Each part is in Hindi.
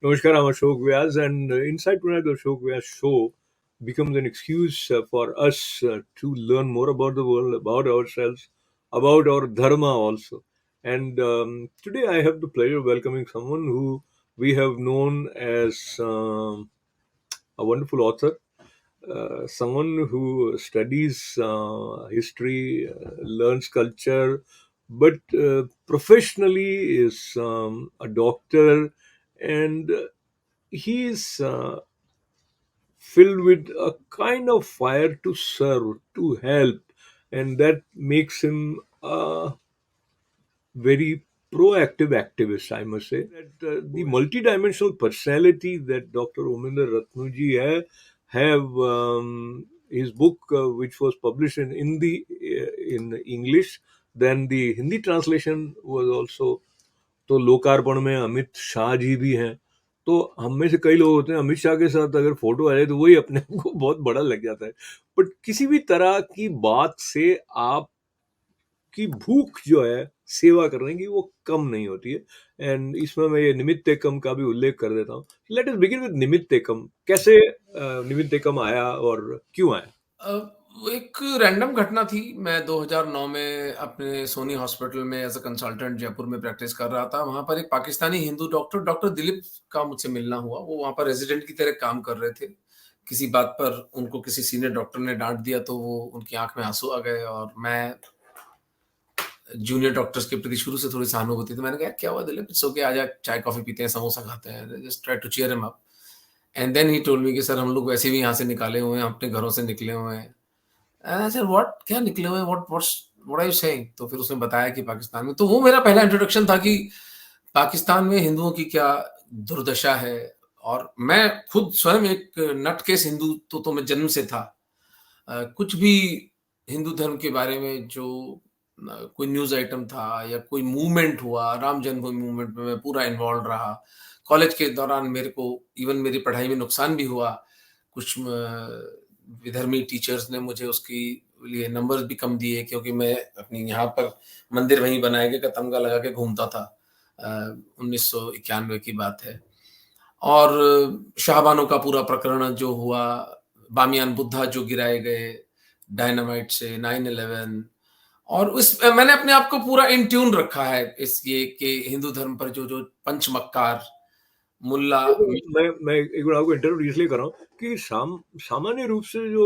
Namaskar, I'm Ashok Vyas, and inside tonight, the Ashok Vyas show becomes an excuse for us to learn more about the world, about ourselves, about our dharma also. And today, I have the pleasure of welcoming someone who we have known as a wonderful author, someone who studies history, learns culture, but professionally is a doctor, and he is filled with a kind of fire to serve, to help, and that makes him a very proactive activist, I must say. That the multidimensional personality that Dr. Ominder Ratnuji have his book, which was published in English, then the Hindi translation was also. तो लोकार्पण में अमित शाह जी भी हैं। तो हम में से कई लोग होते हैं, अमित शाह के साथ अगर फोटो आ जाए तो वही अपने आप को बहुत बड़ा लग जाता है। बट किसी भी तरह की बात से आपकी भूख जो है सेवा करने की, वो कम नहीं होती है। एंड इसमें मैं ये निमित्त एकम का भी उल्लेख कर देता हूँ। लेट अस बिगिन विद निमित्त एकम। कैसे निमित्त एकम आया और क्यों आया? वो एक रैंडम घटना थी। मैं 2009 में अपने सोनी हॉस्पिटल में एज़ अ कंसल्टेंट जयपुर में प्रैक्टिस कर रहा था। वहाँ पर एक पाकिस्तानी हिंदू डॉक्टर, डॉक्टर दिलीप का मुझसे मिलना हुआ। वो वहाँ पर रेज़िडेंट की तरह काम कर रहे थे। किसी बात पर उनको किसी सीनियर डॉक्टर ने डाँट दिया तो वो उनकी आँख में आँसू आ गए और मैं जूनियर डॉक्टर्स के प्रति शुरू से थोड़ी सहानुभूति थी। मैंने कहा, "क्या हुआ दिलीप? इट्स ओके, आजा चाय कॉफ़ी पीते हैं, समोसा खाते हैं। Just try to cheer him up." And then he told me कि सर हम लोग वैसे भी यहाँ से निकाले हुए हैं, हम अपने घरों से निकले हुए हैं। एंड आई सेड व्हाट क्या निकले हुए व्हाट आर यू सेइंग? तो फिर उसने बताया कि पाकिस्तान में, तो वो मेरा पहला इंट्रोडक्शन था कि पाकिस्तान में हिंदुओं की क्या दुर्दशा है। और मैं खुद स्वयं एक नटकेस हिंदू तो मैं जन्म से था। कुछ भी हिंदू धर्म के बारे में जो कोई न्यूज़ आइटम था या कोई मूवमेंट हुआ, राम जन्मभूमि मूवमेंट में मैं पूरा इन्वॉल्व रहा। कॉलेज के दौरान मेरे को इवन मेरी पढ़ाई में नुकसान भी हुआ। कुछ विधर्मी टीचर्स ने मुझे उसकी लिए नंबर्स भी कम दिए क्योंकि मैं अपनी यहाँ पर मंदिर वहीं बनाए का तमगा लगा के घूमता था। 1991 की बात है। और शाहबानो का पूरा प्रकरण जो हुआ, बामियान बुद्धा जो गिराए गए डायनामाइट से, 9/11। और मैंने अपने आप को पूरा इन ट्यून रखा है इस ये कि हिंदू धर्म पर जो पंचमक्कार मुल्ला। मैं एक बार आपको इंटरव्यू इसलिए कर रहा हूँ कि सामान्य रूप से जो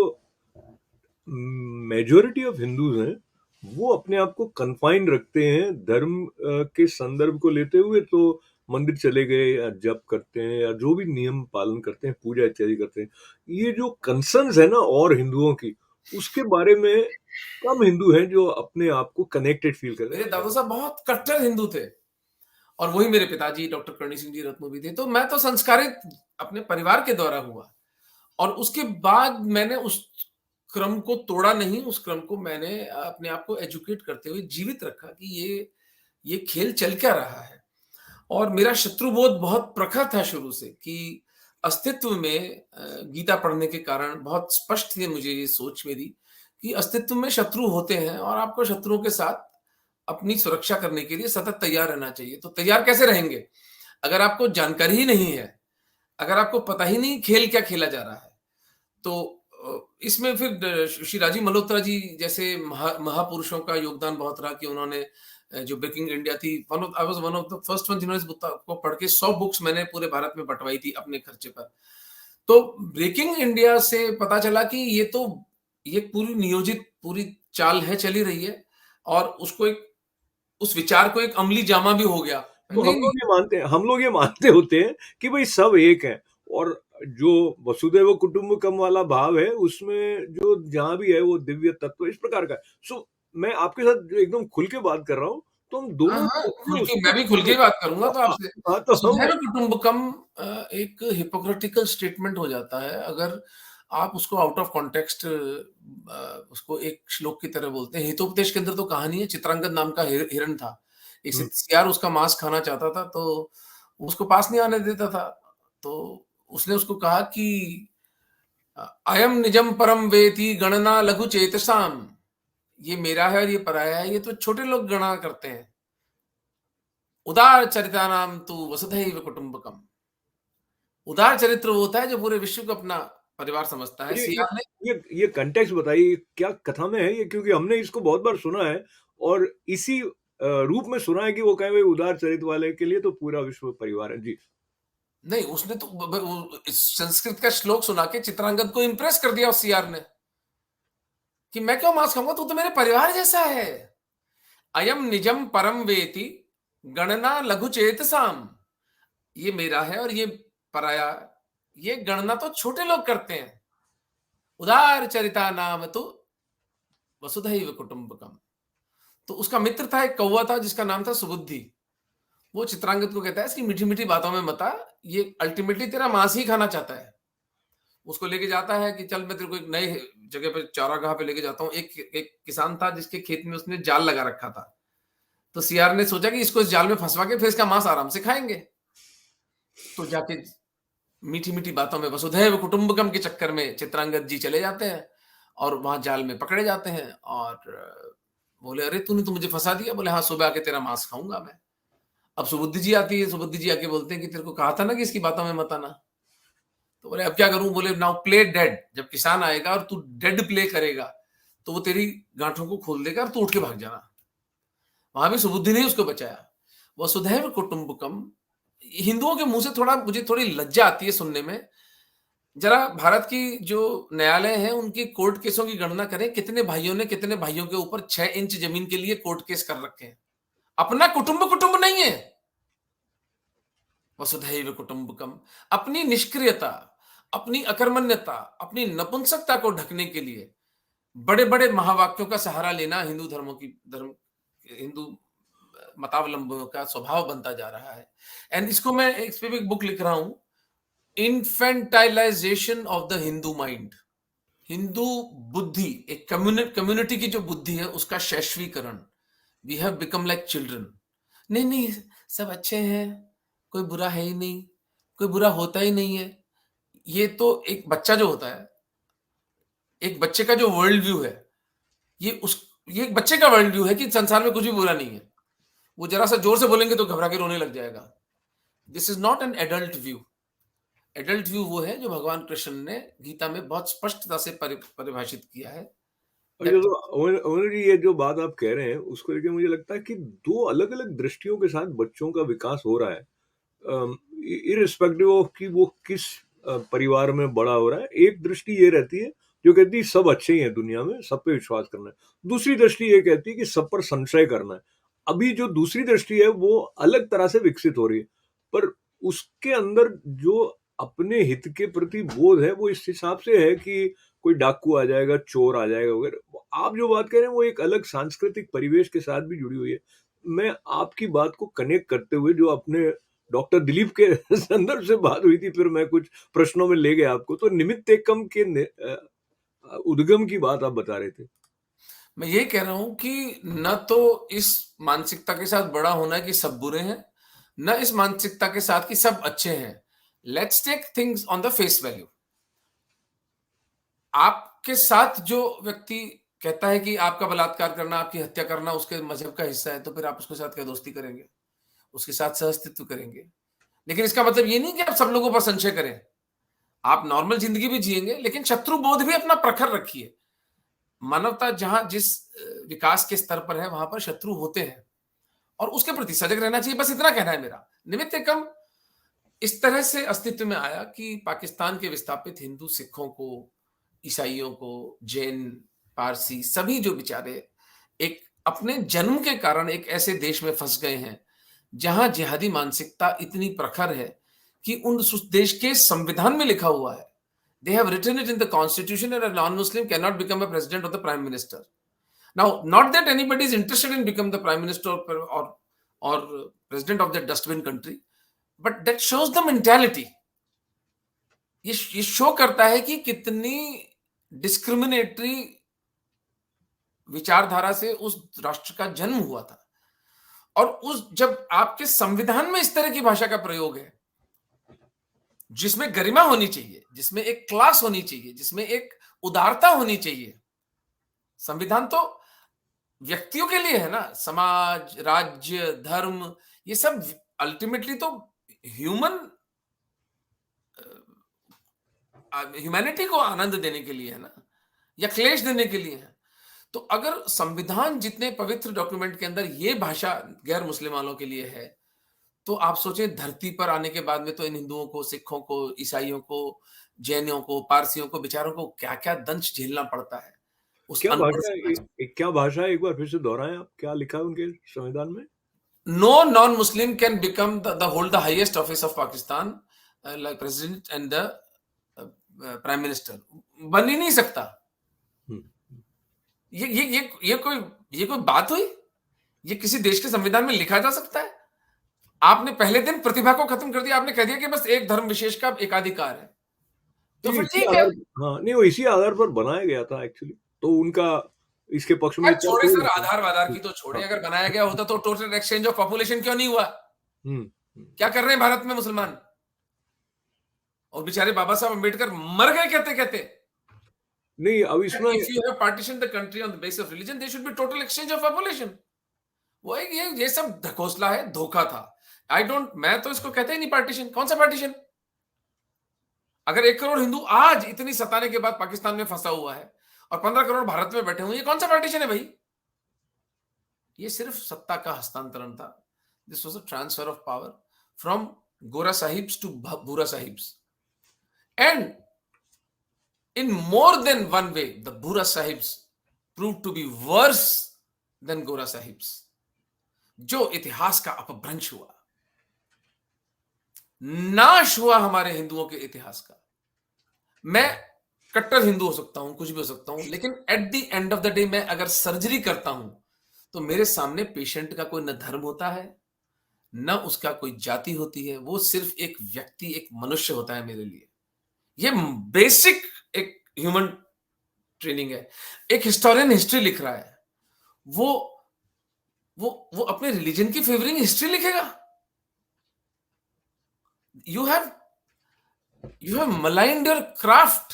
मेजोरिटी ऑफ हिंदूज हैं, वो अपने आप को कन्फाइन रखते हैं धर्म के संदर्भ को लेते हुए। तो मंदिर चले गए या जप करते हैं या जो भी नियम पालन करते हैं, पूजा इत्यादि करते हैं। ये जो कंसर्न्स है ना और हिंदुओं की, उसके बारे में कम हिंदू हैं जो अपने आप को कनेक्टेड फील करते मेरे हैं। दादा साहब बहुत कट्टर हिंदू थे और वही मेरे पिताजी डॉक्टर करणी सिंह जी रत्नो भी थे। तो मैं तो संस्कारित अपने परिवार के द्वारा हुआ और उसके बाद मैंने उस क्रम को तोड़ा नहीं, उस क्रम को मैंने अपने आप को एजुकेट करते हुए जीवित रखा कि ये खेल चल क्या रहा है। और मेरा शत्रुबोध बहुत प्रखर था शुरू से कि अस्तित्व में गीता पढ़ने के कारण बहुत स्पष्ट थी मुझे ये सोच मेरी कि अस्तित्व में शत्रु होते हैं और आपको शत्रुओं के साथ अपनी सुरक्षा करने के लिए सतत तैयार रहना चाहिए। तो तैयार कैसे रहेंगे? अगर आपको जानकारी ही नहीं है, अगर आपको पता ही नहीं खेल क्या खेला जा रहा है, तो इसमें फिर श्री राजीव मल्होत्रा जी जैसे महापुरुषों का योगदान बहुत रहा कि उन्होंने जो ब्रेकिंग इंडिया थी, I was one of the first one जिन्होंने इस बुक को पढ़ के 100 बुक्स मैंने पूरे भारत में बँटवाई थी अपने खर्चे पर। तो ब्रेकिंग इंडिया से पता चला कि ये पूरी नियोजित पूरी चाल है, चली रही है और उसको एक उस विचार को एक अमली जामा भी हो गया। तो नहीं, नहीं। हम लोग ये मानते होते हैं कि भाई सब एक हैं, और जो वसुदैव कुटुंबकम वाला भाव है, उसमें जो जहाँ भी है वो दिव्य तत्व इस प्रकार का है। सो मैं आपके साथ जो एकदम खुल के बात कर रहा हूँ, तो हम हाँ, दोनों हाँ, अपने खुल के उसको मैं भी खुल के ही बात करूँगा तो हाँ, आपसे। हाँ, तो हम वसुधैव कुटुंबकम एक हिपोक्रेटिकल स्टेटमेंट हो जाता है अगर आप उसको आउट ऑफ कॉन्टेक्स्ट उसको एक श्लोक की तरह बोलते हैं। हितोपदेश के अंदर तो कहानी है, चित्रांगद नाम का हिरण था। एक हुँ, सियार उसका मांस खाना चाहता था तो उसको पास नहीं आने देता था। तो उसने उसको कहा कि अयम निजम परम वेति गणना लघु चेतसाम। ये मेरा है और ये पराया है, ये तो छोटे लोग गणना करते हैं। उदार चरितानाम तु वसुधैव कुटुंबकम। उदार चरित्र वो होता है जो पूरे विश्व को अपना परिवार समझता है। ये ये सीआर ने ये कॉन्टेक्स्ट बताइए, क्या कथा में है ये? क्योंकि हमने इसको बहुत बार सुना है और इसी रूप में सुना है कि वो कहे भाई उदार चरित्र वाले के लिए तो पूरा विश्व परिवार है। जी। नहीं, उसने तो इस संस्कृत का श्लोक सुना के चित्रांगद को इम्प्रेस कर दिया उस सीआर ने कि मैं क्यों मांस खाऊंगा, तू तो मेरे परिवार जैसा है। अयम निजम परम वेति गणना लघु चेतसाम, ये मेरा है और ये पराया, ये गणना तो छोटे लोग करते हैं। उदार चरिता नाम तो वसुधैव कुटुंबकम। तो उसका मित्र था, एक कौवा था जिसका नाम था सुबुद्धि। वो चित्रांगद को कहता है इसकी मीठी मीठी बातों में मता, ये अल्टीमेटली तेरा मांस ही खाना चाहता है। उसको लेके जाता है कि चल मैं तेरे को एक नए जगह पे चारागाह पे लेके जाता हूँ। एक किसान था जिसके खेत में उसने जाल लगा रखा था। तो सीआर ने सोचा कि इसको इस जाल में फंसवा के फिर इसका मांस आराम से खाएंगे। तो जाके मीठी मीठी बातों में वसुधैव कुटुंबकम के चक्कर में चित्रांगद जी चले जाते हैं और वहां जाल में पकड़े जाते हैं। और बोले अरे तूने तो मुझे फंसा दिया। बोले हाँ, सुबह आके तेरा मांस खाऊंगा मैं। अब सुबुद्धि जी आती है, सुबुद्धि जी आके बोलते हैं कि तेरे को कहा था ना कि इसकी बातों में मत आना। तो बोले अब क्या करूं? बोले नाउ प्ले डेड। जब किसान आएगा और तू डेड प्ले करेगा तो वो तेरी गांठों को खोल देगा और तू उठ के भाग जाना। वहां भी सुबुद्धि ने उसको बचाया। वसुधैव कुटुंबकम हिंदुओं के मुंह से थोड़ा मुझे थोड़ी लज्जा आती है सुनने में। जरा भारत की जो न्यायालय है उनकी कोर्ट केसों की गणना करें, कितने भाइयों ने कितने भाइयों के ऊपर 6 इंच जमीन के लिए कोर्ट केस कर रखे हैं। अपना कुटुंब कुटुंब नहीं है। वसुधैव कुटुंबकम अपनी निष्क्रियता, अपनी अकर्मण्यता, अपनी नपुंसकता को ढकने के लिए बड़े बड़े महावाक्यों का सहारा लेना हिंदू मतावलंबियों का स्वभाव बनता जा रहा है। एंड इसको मैं इस पे भी एक बुक लिख रहा हूं, infantilization of the Hindu mind. Hindu बुद्धि, एक कम्युनिटी की जो बुद्धि है उसका शैशवीकरण। We have become like children. नहीं नहीं, सब अच्छे हैं, कोई बुरा है ही नहीं, कोई बुरा होता ही नहीं है। ये तो एक बच्चा जो होता है, एक बच्चे का जो वर्ल्ड व्यू है, ये एक बच्चे का वर्ल्ड व्यू है कि संसार में कुछ भी बुरा नहीं है। वो जरा सा जोर से बोलेंगे तो घबरा के रोने लग जाएगा। This is not an adult view. Adult view वो है जो भगवान कृष्ण ने गीता में बहुत स्पष्टता से परिभाषित किया है। और ये तो अमर जी, ये जो बात आप कह रहे हैं उसको लेके मुझे लगता है कि दो अलग अलग दृष्टियों के साथ बच्चों का विकास हो रहा है, इरिस्पेक्टिव ऑफ कि वो किस परिवार में बड़ा हो रहा है। एक दृष्टि ये रहती है जो कहती है सब अच्छे ही हैं दुनिया में, सब पे विश्वास करना है। दूसरी दृष्टि ये कहती है कि सब पर संशय करना है। अभी जो दूसरी दृष्टि है वो अलग तरह से विकसित हो रही है, पर उसके अंदर जो अपने हित के प्रति बोध है वो इस हिसाब से है कि कोई डाकू आ जाएगा, चोर आ जाएगा वगैरह। आप जो बात कह रहे हैं वो एक अलग सांस्कृतिक परिवेश के साथ भी जुड़ी हुई है। मैं आपकी बात को कनेक्ट करते हुए जो अपने डॉक्टर दिलीप के संदर्भ से बात हुई थी, फिर मैं कुछ प्रश्नों में ले गया आपको। तो निमित्त एकम के उद्गम की बात आप बता रहे थे। मैं ये कह रहा हूं कि न तो इस मानसिकता के साथ बड़ा होना है कि सब बुरे हैं, न इस मानसिकता के साथ कि सब अच्छे हैं। Let's take things on the face value. आपके साथ जो व्यक्ति कहता है कि आपका बलात्कार करना, आपकी हत्या करना उसके मजहब का हिस्सा है, तो फिर आप उसके साथ क्या दोस्ती करेंगे? उसके साथ सहअस्तित्व करेंगे। लेकिन इसका मतलब ये नहीं कि आप सब लोगों पर संशय करें। आप नॉर्मल जिंदगी भी जिएंगे, लेकिन शत्रु बोध भी अपना प्रखर रखिए। मानवता जहां जिस विकास के स्तर पर है वहां पर शत्रु होते हैं और उसके प्रति सजग रहना चाहिए। बस इतना कहना है मेरा। निमित्त एकम इस तरह से अस्तित्व में आया कि पाकिस्तान के विस्थापित हिंदू सिखों को, ईसाइयों को, जैन, पारसी, सभी जो बेचारे एक अपने जन्म के कारण एक ऐसे देश में फंस गए हैं जहां जिहादी मानसिकता इतनी प्रखर है कि उस देश के संविधान में लिखा हुआ है, they have written it in the constitution that a non-Muslim cannot become a president or the prime minister. Now, not that anybody is interested in become the prime minister or president of that dustbin country, but that shows the mentality. ये शो करता है कि कितनी डिस्क्रिमिनेटरी विचारधारा से उस राष्ट्र का जन्म हुआ था। और उस जब आपके संविधान में इस तरह की भाषा का प्रयोग है जिसमें गरिमा होनी चाहिए, जिसमें एक क्लास होनी चाहिए, जिसमें एक उदारता होनी चाहिए। संविधान तो व्यक्तियों के लिए है ना, समाज, राज्य, धर्म, ये सब अल्टीमेटली तो ह्यूमन ह्यूमैनिटी को आनंद देने के लिए है ना, या क्लेश देने के लिए है। तो अगर संविधान जितने पवित्र डॉक्यूमेंट के अंदर ये भाषा गैर मुस्लिम वालों के लिए है, तो आप सोचें धरती पर आने के बाद में तो इन हिंदुओं को, सिखों को, ईसाइयों को, जैनियों को, पारसियों को, बेचारों को क्या-क्या दंश झेलना पड़ता है उस क्या अनपढ़ भाषा है समाज में। क्या भाषा है, एक बार फिर से दोहराएं आप, क्या लिखा है उनके संविधान में? No non-Muslim can become hold the highest office of Pakistan, like president and the prime minister. बन ही नहीं सकता। हम्म, ये कोई बात हुई? ये किसी देश के संविधान में लिखा जा सकता है? आपने पहले दिन प्रतिभा को खत्म कर दिया। आपने कह दिया कि बस एक धर्म विशेष का एकाधिकार है। तो नहीं फिर इसी ठीक है। आधार, हाँ नहीं वो इसी आधार पर बनाया गया था एक्चुअली, तो उनका इसके पक्ष में यार तर्क छोड़े हो सर, जाता है। आधार-वाधार की तो छोड़े। हाँ, अगर बनाया गया होता तो टोटल एक्सचेंज ऑफ पॉपुलेशन क्यों नहीं हुआ? हम्म, हम्म। क्या कर रहे हैं भारत में मुसलमान? और बेचारे बाबा साहब अम्बेडकर मर गए कहते-कहते। नहीं अब इसमें If you have partitioned the country on the basis of religion, there should be total exchange of population. वो एक ये सब ढकोसला है, धोखा था। मैं तो इसको कहते ही नहीं पार्टीशन। कौन सा पार्टीशन? अगर 1 करोड़ हिंदू आज इतनी सताने के बाद पाकिस्तान में फंसा हुआ है और 15 करोड़ भारत में बैठे हुए, ये कौन सा पार्टीशन है भाई? ये सिर्फ सत्ता का हस्तांतरण था। This was a transfer of power from गोरा साहिब्स टू भूरा sahibs. And in more than one way, the Bura Sahibs proved to be worse than Gora Sahibs. जो इतिहास का अपभ्रंश हुआ, नाश हुआ हमारे हिंदुओं के इतिहास का। मैं कट्टर हिंदू हो सकता हूं, कुछ भी हो सकता हूं, लेकिन at the end of the day मैं अगर सर्जरी करता हूं तो मेरे सामने पेशेंट का कोई न धर्म होता है, न उसका कोई जाति होती है। वो सिर्फ एक व्यक्ति, एक मनुष्य होता है मेरे लिए। ये बेसिक एक ह्यूमन ट्रेनिंग है। एक हिस्टोरियन हिस्ट्री लिख रहा है, वो अपने रिलीजन की फेवरिंग हिस्ट्री लिखेगा? you have maligned your craft.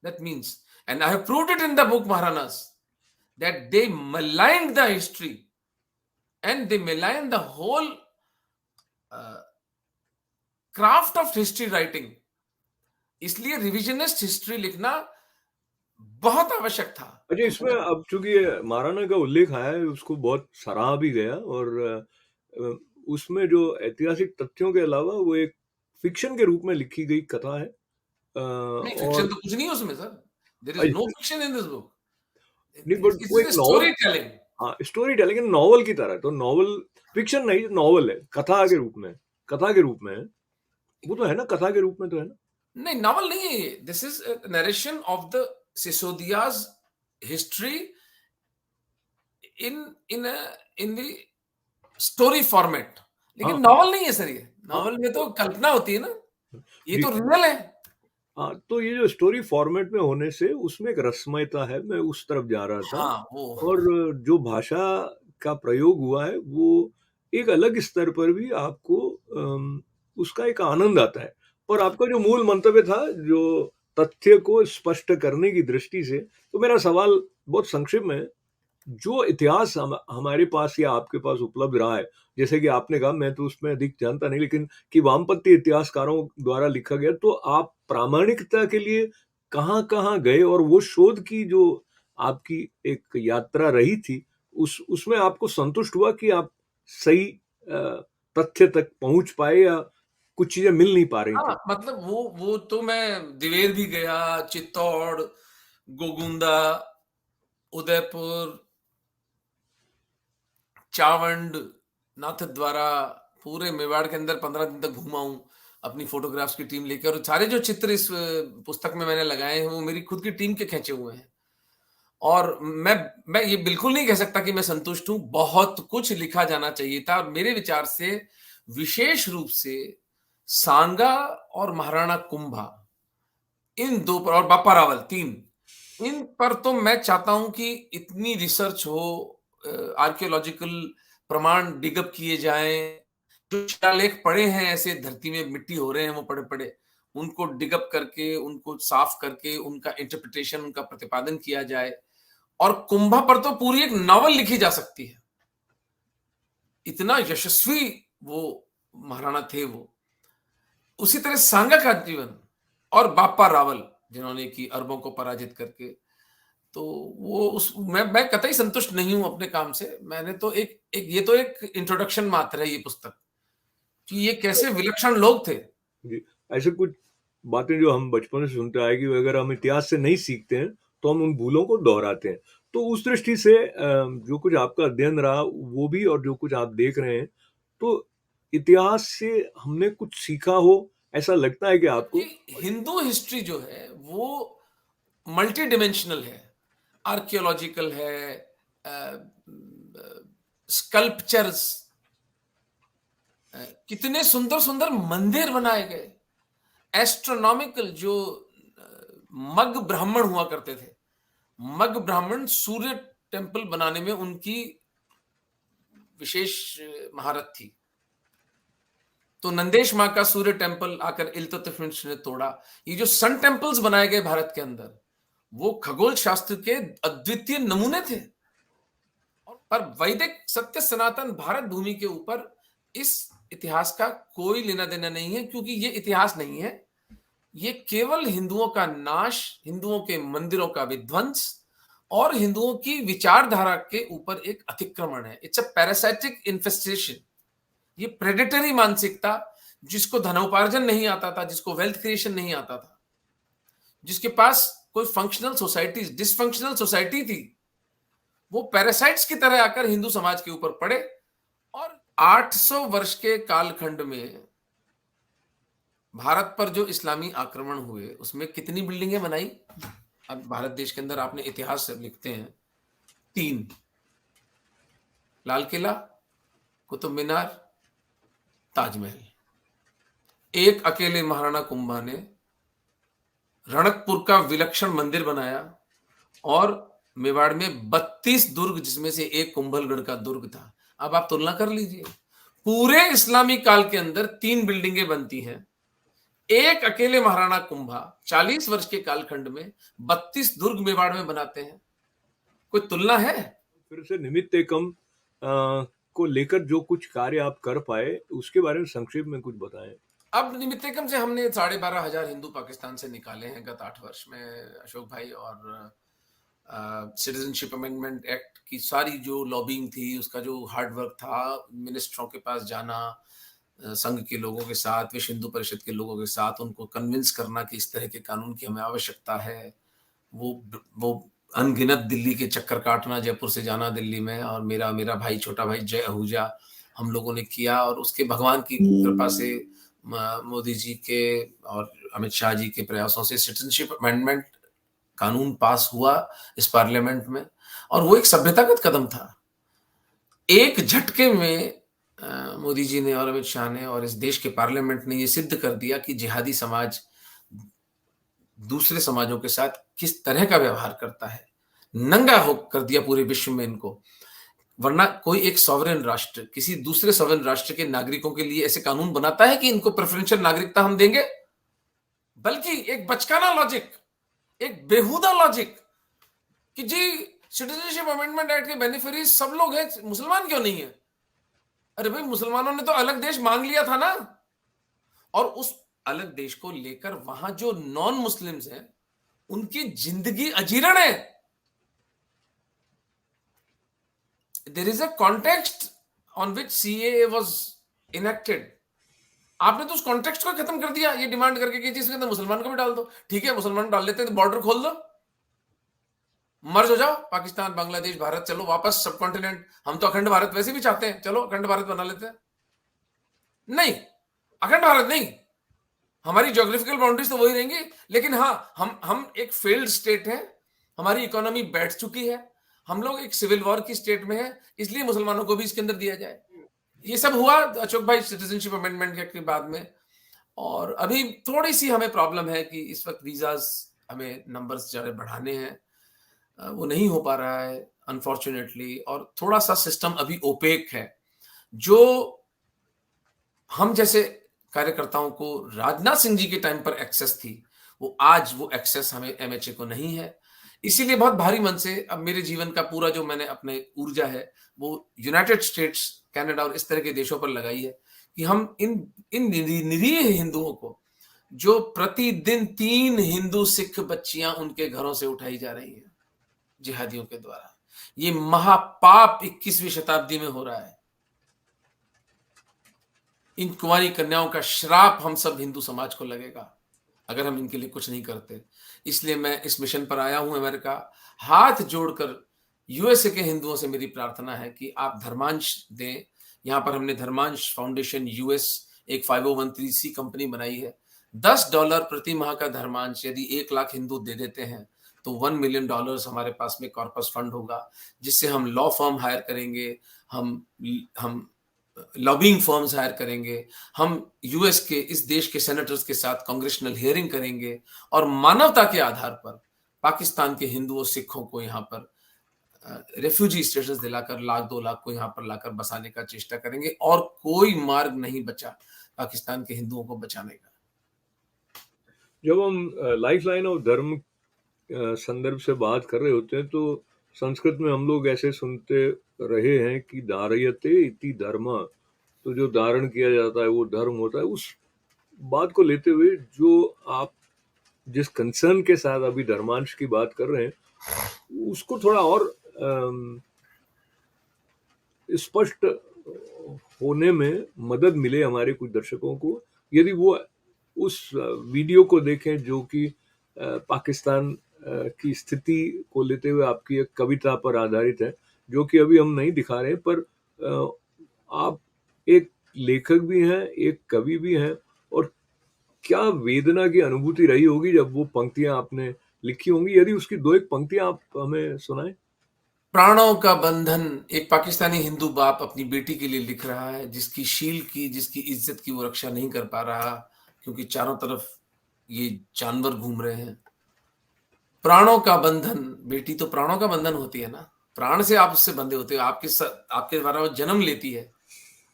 That means, and I have proved it in the book Maharanas, that they maligned the history and they maligned the whole craft of history writing. इसलिए रिविजनिस्ट हिस्ट्री लिखना बहुत आवश्यक था। अच्छा, इसमें अब चूंकि महाराणा का उल्लेख आया है, उसको बहुत सराहा भी गया, और उसमें जो ऐतिहासिक तथ्यों के अलावा वो एक फिक्शन के रूप में लिखी गई कथा है। नहीं, फिक्शन तो कुछ नहीं है उसमें sir. There is no fiction in this book. नहीं, बट वो एक स्टोरी टेलिंग। हाँ, स्टोरी टेलिंग नॉवल की तरह। तो नॉवल फिक्शन नहीं, नॉवल है, कथा के रूप में, कथा के रूप में है वो, तो है ना, कथा के रूप में तो है ना। नहीं, नॉवल नहीं है। This is narration of the Sisodias history in the story format. लेकिन नॉवल नहीं है सर। ये नॉवल में तो कल्पना होती है ना, ये तो रियल है। हाँ, तो ये जो स्टोरी फॉर्मेट में होने से उसमें एक रसमयता है, मैं उस तरफ जा रहा था। हाँ, वो और जो भाषा का प्रयोग हुआ है वो एक अलग स्तर पर भी आपको उसका एक आनंद आता है। पर आपका जो मूल मंतव्य था, जो तथ्य को स्पष्ट करने की दृष्टि से, तो मेरा सवाल बहुत संक्षिप्त में है। जो इतिहास हमारे पास या आपके पास उपलब्ध रहा है, जैसे कि आपने कहा, मैं तो उसमें अधिक जानता नहीं, लेकिन कि वामपंथी इतिहासकारों द्वारा लिखा गया, तो आप प्रामाणिकता के लिए कहाँ कहाँ गए, और वो शोध की जो आपकी एक यात्रा रही थी, उसमें आपको संतुष्ट हुआ कि आप सही तथ्य तक पहुंच पाए, या कुछ चीजें मिल नहीं पा रही थी? मतलब वो तो मैं दिवेर भी गया, चित्तौड़, गोगुंदा, उदयपुर, चावंड, नाथद्वारा, पूरे मेवाड़ के अंदर 15 दिन तक घूमा हूं अपनी फोटोग्राफ्स की टीम लेकर। और सारे जो चित्र इस पुस्तक में मैंने लगाए हैं वो मेरी खुद की टीम के खींचे हुए हैं। और मैं ये बिल्कुल नहीं कह सकता कि मैं संतुष्ट हूं। बहुत कुछ लिखा जाना चाहिए था मेरे विचार से। विशेष रूप से सांगा और महाराणा कुंभा, इन दो पर, और बापा रावल, 3, इन पर तो मैं चाहता हूं कि इतनी रिसर्च हो, आर्कियोलॉजिकल प्रमाण डिगअप किए जाएं। जो शिलालेख पड़े हैं ऐसे धरती में मिट्टी हो रहे हैं वो पड़े पड़े, उनको डिगअप करके, उनको साफ करके, उनका इंटरप्रिटेशन, उनका प्रतिपादन किया जाए। और कुंभा पर तो पूरी एक नॉवल लिखी जा सकती है। इतना यशस्वी वो महाराणा थे वो। उसी तरह सांगा का जीवन, और बाप्पा रावल जिन्होंने की अरबों को पराजित करके। तो वो उस मैं कतई संतुष्ट नहीं हूं अपने काम से। मैंने तो एक ये तो एक इंट्रोडक्शन मात्र है ये पुस्तक, कि ये कैसे विलक्षण लोग थे। जी, ऐसे कुछ बातें जो हम बचपन से सुनते आए कि अगर हम इतिहास से नहीं सीखते हैं, तो हम उन भूलों को दोहराते हैं। तो उस दृष्टि से जो कुछ आपका अध्ययन रहा, वो भी और जो कुछ आप देख रहे हैं, तो इतिहास से हमने कुछ सीखा हो, ऐसा लगता है कि आपको? क्योंकि हिंदू हिस्ट्री जो है वो मल्टी डिमेंशनल है, आर्कियोलॉजिकल है, स्कल्पचर्स, कितने सुंदर सुंदर मंदिर बनाए गए, एस्ट्रोनॉमिकल जो मग ब्राह्मण हुआ करते थे, मग ब्राह्मण सूर्य टेम्पल बनाने में उनकी विशेष महारत थी। तो नंदेश मां का सूर्य टेम्पल आकर इल्तुतमिश ने तोड़ा। ये जो सन टेम्पल्स बनाए गए भारत के अंदर, वो खगोल शास्त्र के अद्वितीय नमूने थे। पर वैदिक सत्य सनातन भारत भूमि के ऊपर इस इतिहास का कोई लेना देना नहीं है, क्योंकि ये इतिहास नहीं है। ये केवल हिंदुओं का नाश, हिंदुओं के मंदिरों का विध्वंस और हिंदुओं की विचारधारा के ऊपर एक अतिक्रमण है। It's a parasitic infestation. ये प्रेडेटरी मानसिकता, जिसको धनोपार्जन नहीं आता था, जिसको वेल्थ क्रिएशन नहीं आता था, जिसके पास कोई फंक्शनल सोसाइटी, डिसफंक्शनल सोसाइटी थी, वो पैरासाइट्स की तरह आकर हिंदू समाज के ऊपर पड़े। और 800 वर्ष के कालखंड में भारत पर जो इस्लामी आक्रमण हुए, उसमें कितनी बिल्डिंगें बनाई? अब भारत देश के अंदर आपने इतिहास लिखते हैं 3, लाल किला, कुतुब मीनार, ताजमहल। एक अकेले महाराणा कुंभा ने रणकपुर का विलक्षण मंदिर बनाया, और मेवाड़ में 32 दुर्ग, जिसमें से एक कुंभलगढ़ का दुर्ग था। अब आप तुलना कर लीजिए, पूरे इस्लामी काल के अंदर 3 बिल्डिंगें बनती हैं, एक अकेले महाराणा कुंभा 40 वर्ष के कालखंड में 32 दुर्ग मेवाड़ में बनाते हैं। कोई तुलना है? फिर से निमित्त एकम को लेकर जो कुछ कार्य आप कर पाए, उसके बारे में संक्षेप में कुछ बताएं। अब निमित्त एकम से हमने 12,500 हिंदू पाकिस्तान से निकाले हैं गत 8 वर्ष में, अशोक भाई। और सिटीजनशिप अमेंडमेंट एक्ट की सारी जो लॉबिंग थी, उसका जो हार्ड वर्क था, मिनिस्टरों के पास जाना, संघ के लोगों के साथ, विश्व हिंदू परिषद के लोगों के साथ, उनको कन्विंस करना कि इस तरह के कानून की हमें आवश्यकता है। वो अनगिनत दिल्ली के चक्कर काटना, जयपुर से जाना दिल्ली में, और मेरा भाई, छोटा भाई जय आहूजा, हम लोगों ने किया। और उसके भगवान की कृपा से, मोदी जी के और अमित शाह जी के प्रयासों से सिटीजनशिप अमेंडमेंट कानून पास हुआ इस पार्लियामेंट में, और वो एक सभ्यतागत कदम था। एक झटके में मोदी जी ने और अमित शाह ने और इस देश के पार्लियामेंट ने ये सिद्ध कर दिया कि जिहादी समाज दूसरे समाजों के साथ किस तरह का व्यवहार करता है। नंगा हो कर दिया पूरे विश्व में इनको। वरना कोई एक सॉवरेन राष्ट्र किसी दूसरे सॉवरेन राष्ट्र के नागरिकों के लिए ऐसे कानून बनाता है कि इनको प्रेफरेंशियल नागरिकता हम देंगे? बल्कि एक बचकाना लॉजिक, एक बेहुदा लॉजिक कि जी सिटीजनशिप अमेंडमेंट एक्ट के बेनिफिशियरीज सब लोग हैं, मुसलमान क्यों नहीं है? अरे भाई, मुसलमानों ने तो अलग देश मांग लिया था ना, और उस अलग देश को लेकर वहां जो नॉन मुस्लिम्स हैं, उनकी जिंदगी अजीर्ण है। There is a context on which CAA was enacted. आपने तो उस कॉन्टेक्स्ट को खत्म कर दिया ये डिमांड करके कि जिसके अंदर मुसलमान को भी डाल दो। ठीक है, मुसलमान डाल लेते हैं तो बॉर्डर खोल दो, मर्ज हो जाओ, पाकिस्तान, बांग्लादेश, भारत, चलो वापस सब कॉन्टिनेंट। हम तो अखंड भारत वैसे भी चाहते हैं, चलो अखंड भारत बना लेते हैं। नहीं, अखंड भारत नहीं, हमारी ज्योग्राफिकल बाउंड्रीज तो वही रहेंगी, लेकिन हाँ, हम एक फेल्ड स्टेट है, हमारी इकोनॉमी बैठ चुकी है, हम लोग एक सिविल वॉर की स्टेट में है, इसलिए मुसलमानों को भी इसके अंदर दिया जाए। ये सब हुआ अशोक भाई सिटीजनशिप अमेंडमेंट के बाद में। और अभी थोड़ी सी हमें प्रॉब्लम है कि इस वक्त वीजाज हमें नंबर्स ज्यादा बढ़ाने हैं, वो नहीं हो पा रहा है अनफॉर्चुनेटली। और थोड़ा सा सिस्टम अभी ओपेक है। जो हम जैसे कार्यकर्ताओं को राजनाथ सिंह जी के टाइम पर एक्सेस थी, वो आज वो एक्सेस हमें एमएचए को नहीं है। इसीलिए बहुत भारी मन से अब मेरे जीवन का पूरा जो मैंने अपने ऊर्जा है वो यूनाइटेड स्टेट्स, कनाडा और इस तरह के देशों पर लगाई है कि हम इन निरीह हिंदुओं को जो प्रतिदिन 3 हिंदू सिख बच्चियां उनके घरों से उठाई जा रही हैं जिहादियों के द्वारा। ये महापाप 21वीं शताब्दी में हो रहा है। इन कुंवारी कन्याओं का श्राप हम सब हिंदू समाज को लगेगा अगर हम इनके लिए कुछ नहीं करते। इसलिए मैं इस मिशन पर आया हूं अमेरिका। हाथ जोड़कर यूएसए के हिंदुओं से मेरी प्रार्थना है कि आप धर्मांश दें। यहां पर हमने धर्मांश फाउंडेशन यूएस एक 5013 कंपनी बनाई है। $10 प्रति माह का धर्मांश यदि 1 लाख हिंदू दे देते हैं तो $1 मिलियन हमारे पास में कॉर्पस फंड होगा, जिससे हम लॉ फर्म हायर करेंगे, हम लॉबिंग फर्म्स हायर करेंगे, हम यूएस के इस देश के सेनेटर्स के साथ कांग्रेशनल हियरिंग करेंगे और मानवता के आधार पर पाकिस्तान के हिंदुओं सिखों को यहाँ पर रेफ्यूजी स्टेटस दिलाकर 1 लाख 2 लाख को यहाँ पर लाकर बसाने का चेष्टा करेंगे और कोई मार्ग नहीं बचा पाकिस्तान के हिंदुओं को बचाने का। जब हम लाइफ लाइन ऑफ धर्म संदर्भ से बात कर रहे होते हैं तो संस्कृत में हम लोग ऐसे सुनते रहे हैं कि धारयते इति धर्म, तो जो धारण किया जाता है वो धर्म होता है। उस बात को लेते हुए जो आप जिस कंसर्न के साथ अभी धर्मांश की बात कर रहे हैं उसको थोड़ा और स्पष्ट होने में मदद मिले हमारे कुछ दर्शकों को, यदि वो उस वीडियो को देखें जो कि पाकिस्तान की स्थिति को लेते हुए आपकी एक कविता पर आधारित है, जो कि अभी हम नहीं दिखा रहे, पर आप एक लेखक भी हैं, एक कवि भी हैं, और क्या वेदना की अनुभूति रही होगी जब वो पंक्तियां आपने लिखी होंगी। यदि उसकी 2 एक पंक्तियां आप हमें सुनाएं। प्राणों का बंधन एक पाकिस्तानी हिंदू बाप अपनी बेटी के लिए लिख रहा है, जिसकी शील की, जिसकी इज्जत की वो रक्षा नहीं कर पा रहा क्योंकि चारों तरफ ये जानवर घूम रहे हैं। प्राणों का बंधन, बेटी तो प्राणों का बंधन होती है ना, प्राण से आप उससे बंधे होते हो, आपके द्वारा वो जन्म लेती है,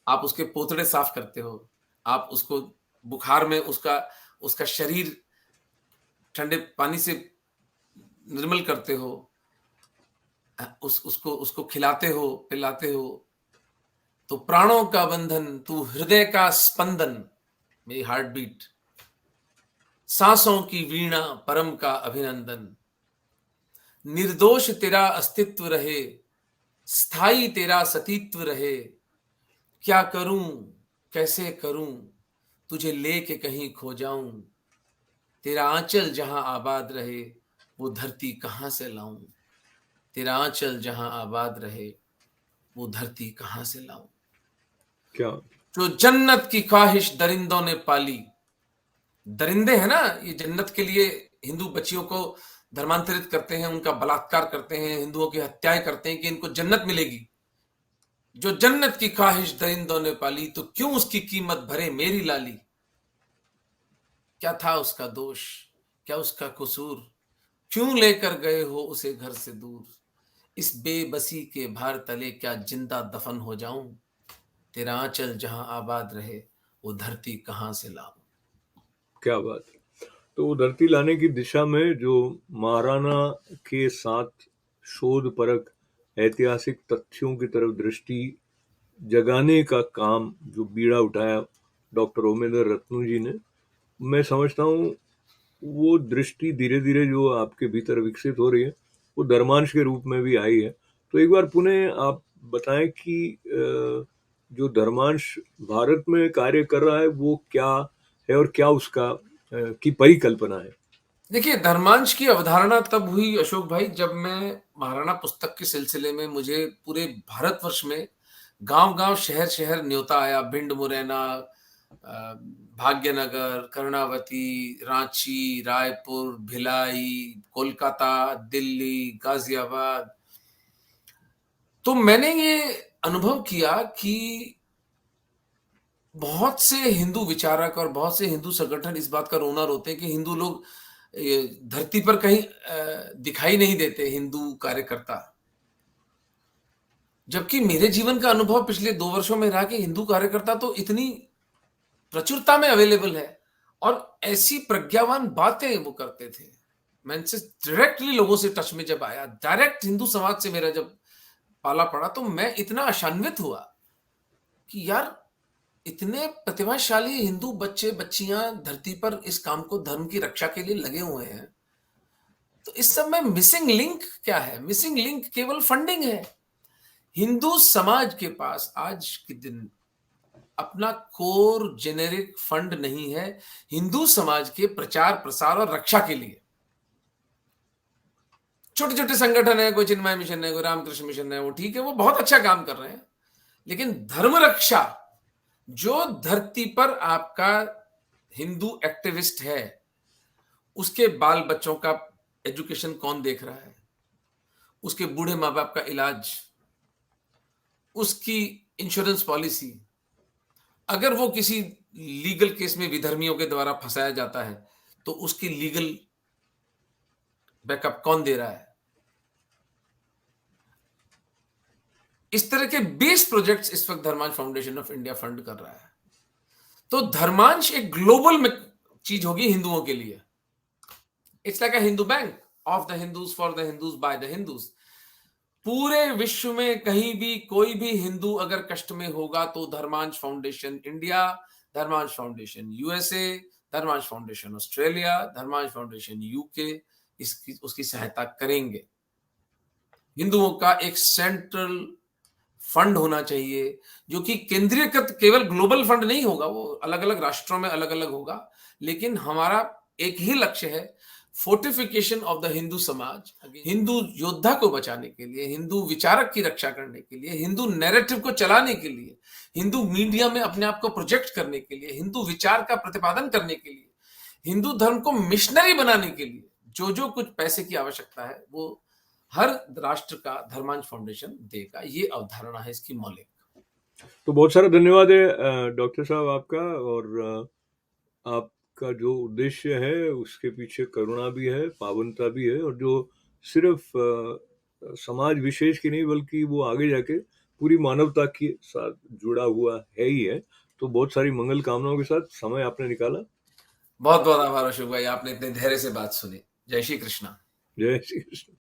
आप उसके पोतड़े साफ करते हो, आप उसको बुखार में उसका शरीर ठंडे पानी से निर्मल करते हो, उसको खिलाते हो, पिलाते हो। तो प्राणों का बंधन, तू हृदय का स्पंदन, मेरी हार्ट बीट, सांसों की वीणा, परम का अभिनंदन, निर्दोष तेरा अस्तित्व रहे, स्थाई तेरा सतीत्व रहे, क्या करूं, कैसे करूं, तुझे लेके कहीं खो जाऊं, तेरा आंचल जहां आबाद रहे, वो धरती कहां से लाऊं, तेरा आंचल जहां आबाद रहे, वो धरती कहां से लाऊं। क्या जो जन्नत की ख्वाहिश दरिंदों ने पाली, दरिंदे हैं ना, ये जन्नत के लिए हिंदू बच्चियों को धर्मांतरित करते हैं, उनका बलात्कार करते हैं, हिंदुओं की हत्याएं करते हैं कि इनको जन्नत मिलेगी। जो जन्नत की ख्वाहिश दरिंदों ने पाली, तो क्यों उसकी कीमत भरे मेरी लाली। क्या था उसका दोष, क्या उसका कसूर, क्यों लेकर गए हो उसे घर से दूर। इस बेबसी के भार तले क्या जिंदा दफन हो जाऊं, तेरा आंचल जहां आबाद रहे, वो धरती कहां से लाऊं। क्या बात है। तो वो धरती लाने की दिशा में जो महाराणा के साथ शोध परक ऐतिहासिक तथ्यों की तरफ दृष्टि जगाने का काम जो बीड़ा उठाया डॉक्टर ओमेंद्र रत्नू जी ने, मैं समझता हूँ वो दृष्टि धीरे धीरे जो आपके भीतर विकसित हो रही है वो धर्मांश के रूप में भी आई है। तो एक बार पुनः आप बताएं कि जो धर्मांश भारत में कार्य कर रहा है वो क्या है और क्या उसका की परिकल्पना है। देखिए, धर्मांश की अवधारणा तब हुई अशोक भाई, जब मैं महाराणा पुस्तक के सिलसिले में मुझे पूरे भारतवर्ष में गांव-गांव, शहर-शहर न्योता आया। भिंड, मुरैना, भाग्यनगर, कर्णावती, रांची, रायपुर, भिलाई, कोलकाता, दिल्ली, गाजियाबाद। तो मैंने ये अनुभव किया कि बहुत से हिंदू विचारक और बहुत से हिंदू संगठन इस बात का रोना रोते हैं कि हिंदू लोग धरती पर कहीं दिखाई नहीं देते, हिंदू कार्यकर्ता। जबकि मेरे जीवन का अनुभव पिछले 2 वर्षों में रहा कि हिंदू कार्यकर्ता तो इतनी प्रचुरता में अवेलेबल है और ऐसी प्रज्ञावान बातें वो करते थे। मैं इनसे डायरेक्टली लोगों से टच में जब आया, डायरेक्ट हिंदू समाज से मेरा जब पाला पड़ा, तो मैं इतना आशान्वित हुआ कि यार इतने प्रतिभाशाली हिंदू बच्चे बच्चियां धरती पर इस काम को धर्म की रक्षा के लिए लगे हुए हैं, तो इस सब में मिसिंग लिंक क्या है? मिसिंग लिंक केवल फंडिंग है। हिंदू समाज के पास आज के दिन अपना कोर जेनेरिक फंड नहीं है हिंदू समाज के प्रचार प्रसार और रक्षा के लिए। छोटे छोटे संगठन है, कोई चिन्मय मिशन है, कोई रामकृष्ण मिशन है, वो ठीक है, वो बहुत अच्छा काम कर रहे हैं, लेकिन धर्म रक्षा, जो धरती पर आपका हिंदू एक्टिविस्ट है, उसके बाल बच्चों का एजुकेशन कौन देख रहा है, उसके बूढ़े माँ बाप का इलाज, उसकी इंश्योरेंस पॉलिसी, अगर वो किसी लीगल केस में विधर्मियों के द्वारा फंसाया जाता है तो उसकी लीगल बैकअप कौन दे रहा है? इस तरह के 20 प्रोजेक्ट्स इस वक्त धर्मांश फाउंडेशन ऑफ इंडिया फंड कर रहा है। तो धर्मांश एक ग्लोबल चीज होगी हिंदुओं के लिए। It's like a Hindu bank of the Hindus for the Hindus by the Hindus. पूरे विश्व में कहीं भी कोई भी हिंदू अगर कष्ट में होगा तो Dharmansh foundation India, Dharmansh foundation USA, Dharmansh foundation Australia, Dharmansh foundation UK इसकी उसकी सहायता करेंगे। हिंदुओं का एक सेंट्रल फंड होना चाहिए जो कि केंद्रीयकृत, केवल ग्लोबल फंड नहीं होगा, वो अलग अलग राष्ट्रों में अलग अलग होगा, लेकिन हमारा एक ही लक्ष्य है, फोर्टिफिकेशन ऑफ द हिंदू समाज, हिंदू योद्धा को बचाने के लिए, हिंदू विचारक की रक्षा करने के लिए, हिंदू नैरेटिव को चलाने के लिए, हिंदू मीडिया में अपने आप को प्रोजेक्ट करने के लिए, हिंदू विचार का प्रतिपादन करने के लिए, हिंदू धर्म को मिशनरी बनाने के लिए जो जो कुछ पैसे की आवश्यकता है वो हर राष्ट्र का धर्मांश फाउंडेशन देगा। ये अवधारणा है इसकी मौलिक। तो बहुत सारा धन्यवाद है डॉक्टर साहब आपका, और आपका जो उद्देश्य है उसके पीछे करुणा भी है, पावनता भी है, और जो सिर्फ समाज विशेष की नहीं बल्कि वो आगे जाके पूरी मानवता के साथ जुड़ा हुआ है ही है। तो बहुत सारी मंगल कामनाओं के साथ समय आपने निकाला। बहुत बहुत आभार अशोक भाई, आपने इतने धैर्य से बात सुनी। जय श्री कृष्णा। जय श्री कृष्ण।